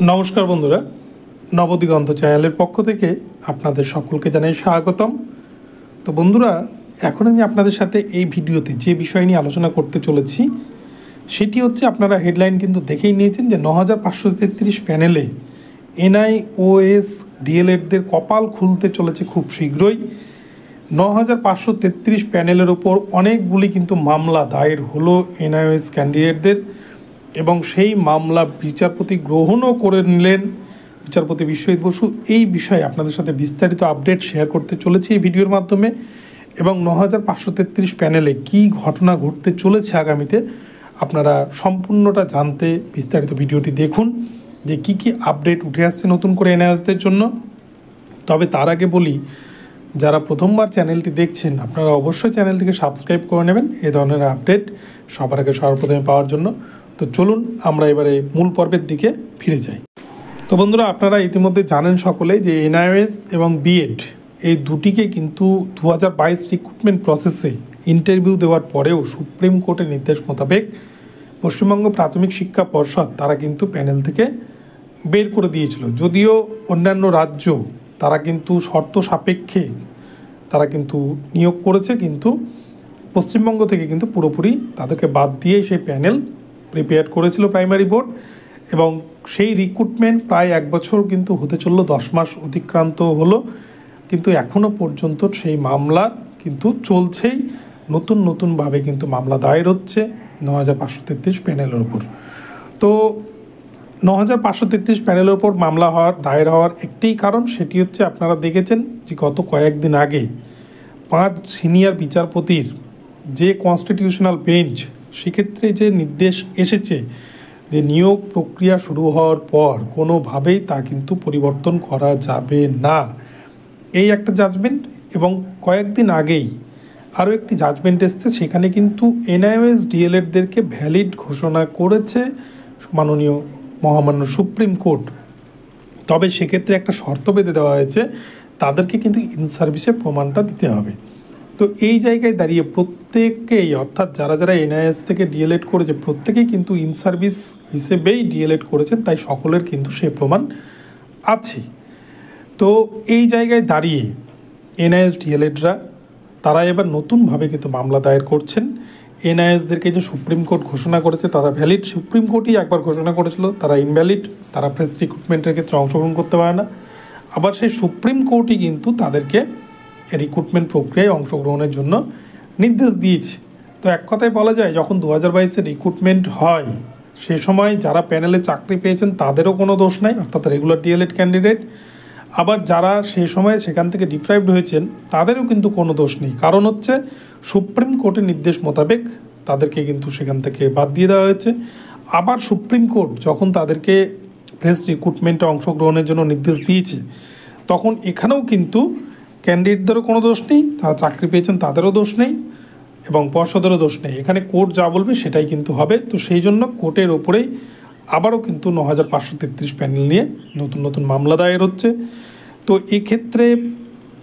নমস্কার বন্ধুরা, নবদিগন্ত চ্যানেলের পক্ষ থেকে আপনাদের সকলকে জানাই স্বাগতম। তো বন্ধুরা, এখন আমি আপনাদের সাথে এই ভিডিওতে যে বিষয় নিয়ে আলোচনা করতে চলেছি সেটি হচ্ছে, আপনারা হেডলাইন কিন্তু দেখেই নিয়েছেন যে 9533 প্যানেলে NIOS ডিএলএডদের কপাল খুলতে চলেছে খুব শীঘ্রই। 9533 প্যানেলের ওপর অনেকগুলি কিন্তু মামলা দায়ের হলো NIOS ক্যান্ডিডেটদের, এবং সেই মামলা বিচারপতি গ্রহণও করে নিলেন বিচারপতি বিশ্বজিৎ বসু। এই বিষয়ে আপনাদের সাথে বিস্তারিত আপডেট শেয়ার করতে চলেছি এই ভিডিওর মাধ্যমে, এবং 9533 প্যানেলে কী ঘটনা ঘটতে চলেছে আগামীতে আপনারা সম্পূর্ণটা জানতে বিস্তারিত ভিডিওটি দেখুন যে কী কী আপডেট উঠে আসছে নতুন করে NIOSদের জন্য। তবে তার আগে বলি, যারা প্রথমবার চ্যানেলটি দেখছেন আপনারা অবশ্যই চ্যানেলটিকে সাবস্ক্রাইব করে নেবেন এই ধরনের আপডেট সবার আগে সর্বপ্রথমে পাওয়ার জন্য। তো চলুন আমরা এবারে মূল পর্বের দিকে ফিরে যাই। তো বন্ধুরা, আপনারা ইতিমধ্যে জানেন সকলেই যে NIOS এবং বিএড এই দুটিকে কিন্তু 2022 রিক্রুটমেন্ট প্রসেসে ইন্টারভিউ দেওয়ার পরেও সুপ্রিম কোর্টের নির্দেশ মোতাবেক পশ্চিমবঙ্গ প্রাথমিক শিক্ষা পর্ষদ তারা কিন্তু প্যানেল থেকে বের করে দিয়েছিল। যদিও অন্যান্য রাজ্য তারা কিন্তু শর্ত সাপেক্ষে তারা কিন্তু নিয়োগ করেছে, কিন্তু পশ্চিমবঙ্গ থেকে কিন্তু পুরোপুরি তাদেরকে বাদ দিয়ে সেই প্যানেল প্রিপেয়ার করেছিল প্রাইমারি বোর্ড, এবং সেই রিক্রুটমেন্ট প্রায় 1 বছর কিন্তু হতে চললো, 10 মাস অতিক্রান্ত হলো, কিন্তু এখনও পর্যন্ত সেই মামলা কিন্তু চলছেই। নতুনভাবে কিন্তু মামলা দায়ের হচ্ছে 9533 প্যানেলের ওপর। তো 9533 প্যানেলের ওপর মামলা দায়ের হওয়ার একটাই কারণ, সেটি হচ্ছে আপনারা দেখেছেন যে গত কয়েকদিন আগে 5 সিনিয়র বিচারপতির যে কনস্টিটিউশনাল বেঞ্চ, সেক্ষেত্রে যে নির্দেশ এসেছে যে নিয়োগ প্রক্রিয়া শুরু হওয়ার পর কোনোভাবেই তা কিন্তু পরিবর্তন করা যাবে না, এই একটা জাজমেন্ট। এবং কয়েকদিন আগেই আরও একটি জাজমেন্ট এসছে, সেখানে কিন্তু NIOS ডিএলএডদেরকে ভ্যালিড ঘোষণা করেছে মাননীয় মহামান্য সুপ্রিম কোর্ট। তবে সেক্ষেত্রে একটা শর্ত বেঁধে দেওয়া হয়েছে, তাদেরকে কিন্তু ইন সার্ভিসে প্রমাণটা দিতে হবে। তো এই জায়গায় দাঁড়িয়ে প্রত্যেকেই, অর্থাৎ যারা NIOS থেকে ডিএলএড করেছে প্রত্যেকেই কিন্তু ইন সার্ভিস হিসেবেই ডিএলএড করেছেন, তাই সকলের কিন্তু সে প্রমাণ আছে। তো এই জায়গায় দাঁড়িয়ে NIOS ডিএলএডরা তারা এবার নতুনভাবে কিন্তু মামলা দায়ের করছেন। NIOSদেরকে যে সুপ্রিম কোর্ট ঘোষণা করেছে তারা ভ্যালিড, সুপ্রিম কোর্টই একবার ঘোষণা করেছিল তারা ইনভ্যালিড, তারা প্রেস রিক্রুটমেন্টের ক্ষেত্রে অংশগ্রহণ করতে পারে না। আবার সেই সুপ্রিম কোর্টই কিন্তু তাদেরকে রিক্রুটমেন্ট প্রক্রিয়ায় অংশগ্রহণের জন্য নির্দেশ দিয়েছে। তো এক কথায় বলা যায়, যখন 2022-এ রিক্রুটমেন্ট হয় সে সময় যারা প্যানেলে চাকরি পেয়েছেন তাদেরও কোনো দোষ নাই, অর্থাৎ রেগুলার ডিএলএড ক্যান্ডিডেট। আবার যারা সেই সময় সেখান থেকে ডিপ্রাইভড হয়েছেন তাদেরও কিন্তু কোনো দোষ নেই, কারণ হচ্ছে সুপ্রিম কোর্টের নির্দেশ মোতাবেক তাদেরকে কিন্তু সেখান থেকে বাদ দিয়ে দেওয়া হয়েছে। আবার সুপ্রিম কোর্ট যখন তাদেরকে প্রেস রিক্রুটমেন্টে অংশগ্রহণের জন্য নির্দেশ দিয়েছে, তখন এখানেও কিন্তু ক্যান্ডিডেটদেরও কোনো দোষ নেই, তারা চাকরি পেয়েছেন তাদেরও দোষ নেই, এবং পর্ষদেরও দোষ নেই। এখানে কোর্ট যা বলবে সেটাই কিন্তু হবে। তো সেই জন্য কোর্টের ওপরেই আবারও কিন্তু 9533 প্যানেল নিয়ে নতুন মামলা দায়ের হচ্ছে। তো এক্ষেত্রে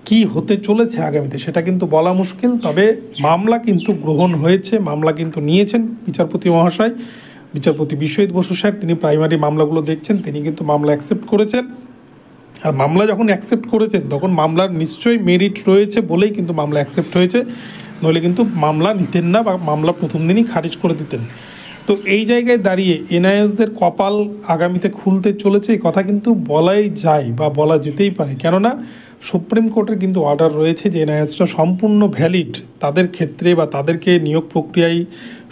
কি হতে চলেছে আগামীতে সেটা কিন্তু বলা মুশকিল, তবে মামলা কিন্তু গ্রহণ হয়েছে, মামলা কিন্তু নিয়েছেন বিচারপতি মহাশয়, বিচারপতি বিশ্বজিৎ বসু সাহেব। তিনি প্রাইমারি মামলাগুলো দেখছেন, তিনি কিন্তু মামলা অ্যাকসেপ্ট করেছেন। আর মামলা যখন অ্যাকসেপ্ট করেছেন তখন মামলার নিশ্চয়ই মেরিট রয়েছে বলেই কিন্তু মামলা অ্যাকসেপ্ট হয়েছে, নইলে কিন্তু মামলা নিতেন না বা মামলা প্রথম দিনই খারিজ করে দিতেন। তো এই জায়গায় দাঁড়িয়ে NIOSদের কপাল আগামীতে খুলতে চলেছে, এই কথা কিন্তু বলাই যায় বা বলা যেতেই পারে। কেননা সুপ্রিম কোর্টের কিন্তু অর্ডার রয়েছে যে NIOSটা সম্পূর্ণ ভ্যালিড, তাদের ক্ষেত্রে বা তাদেরকে নিয়োগ প্রক্রিয়ায়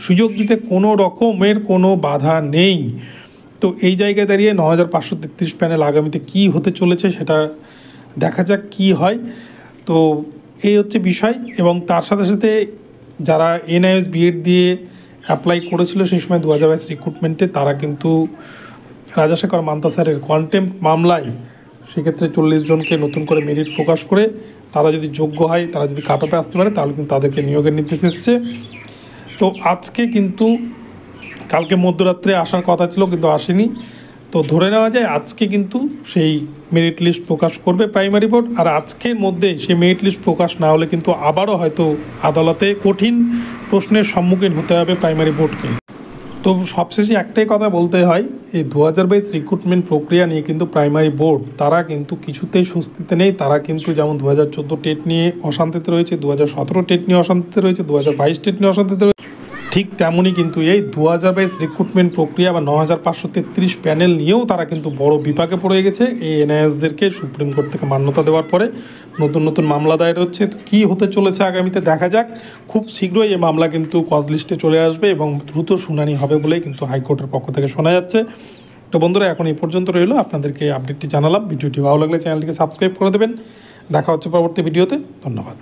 সুযোগ দিতে কোনো রকমের কোনো বাধা নেই। তো এই জায়গায় দাঁড়িয়ে 9533 প্যানেল আগামীতে কি হতে চলেছে সেটা দেখা যাক কি হয়। তো এই হচ্ছে বিষয়। এবং তার সাথে সাথে যারা NIOS বিএড দিয়ে অ্যাপ্লাই করেছিল সেই সময় 2022 রিক্রুটমেন্টে, তারা কিন্তু রাজাশেখর মান্তা স্যারের কন্টেম্প্ট মামলায় সেক্ষেত্রে 40 জনকে নতুন করে মেরিট প্রকাশ করে তারা যদি যোগ্য হয়, তারা যদি কাট অফে আসতে পারে, তাহলে কিন্তু তাদেরকে নিয়োগের নির্দেশ এসছে। তো আজকে কিন্তু, কালকে মধ্যরাত্রে আসার কথা ছিল কিন্তু আসেনি, তো ধরে নেওয়া যায় আজকে কিন্তু সেই মেরিট লিস্ট প্রকাশ করবে প্রাইমারি বোর্ড। আর আজকের মধ্যে সেই মেরিট লিস্ট প্রকাশ না হলে কিন্তু আবারও হয়তো আদালতে কঠিন প্রশ্নের সম্মুখীন হতে হবে প্রাইমারি বোর্ডকে। তো সবশেষে একটাই কথা বলতে হয়, এই 2022 রিক্রুটমেন্ট প্রক্রিয়া নিয়ে কিন্তু প্রাইমারি বোর্ড তারা কিন্তু কিছুতেই স্বস্তিতে নেই। তারা কিন্তু যেমন 2014 টেট নিয়ে অশান্তিতে রয়েছে, 2017 টেট নিয়ে অশান্তিতে রয়েছে, 2022 টেট নিয়ে অশান্তিতে রয়েছে, ঠিক তেমনই কিন্তু এই 2022 রিক্রুটমেন্ট প্রক্রিয়া বা 9533 প্যানেল নিয়েও তারা কিন্তু বড় বিপাকে পড়ে গেছে। এই এনআইএসদেরকে সুপ্রিম কোর্ট থেকে মান্যতা দেওয়ার পরে নতুন নতুন মামলা দায়ের হচ্ছে। তো কী হতে চলেছে আগামীতে দেখা যাক। খুব শীঘ্রই এই মামলা কিন্তু কজ লিস্টে চলে আসবে এবং দ্রুত শুনানি হবে বলেই কিন্তু হাইকোর্টের পক্ষ থেকে শোনা যাচ্ছে। তো বন্ধুরা, এখন এই পর্যন্ত রইলো, আপনাদেরকে আপডেটটি জানালাম। ভিডিওটি ভালো লাগলে চ্যানেলটিকে সাবস্ক্রাইব করে দেবেন। দেখা হচ্ছে পরবর্তী ভিডিওতে। ধন্যবাদ।